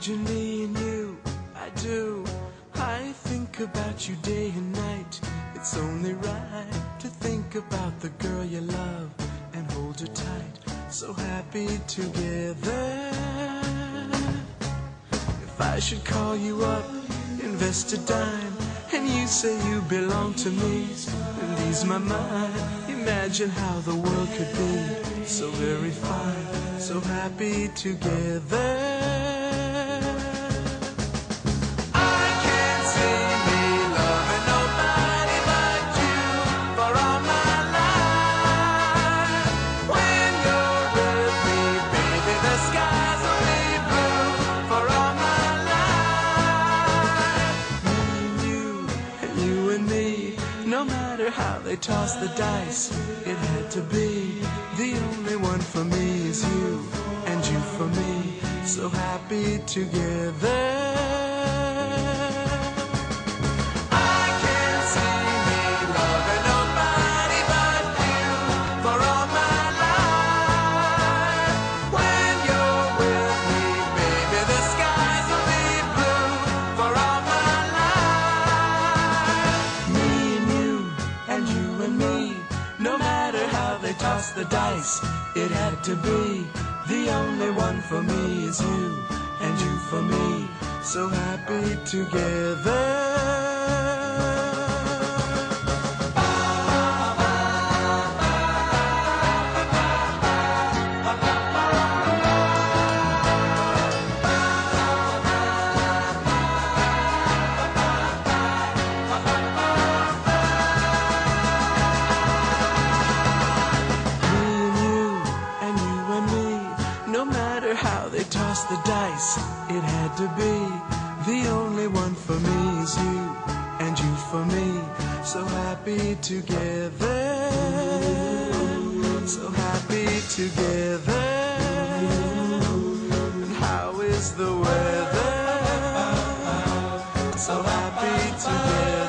Imagine me and you, I do. I think about you day and night. It's only right to think about the girl you love and hold her tight. So happy together. If I should call you up, invest a dime, and you say you belong to me. It ease my mind, imagine how the world could be so very fine, so happy together. No matter how they toss the dice, it had to be. The only one for me is you, and you for me, so happy together. Toss the dice, it had to be. The only one for me is you, and you for me, so happy together. No matter how they toss the dice, it had to be. The only one for me is you, and you for me, so happy together. So happy together. And how is the weather? So happy together.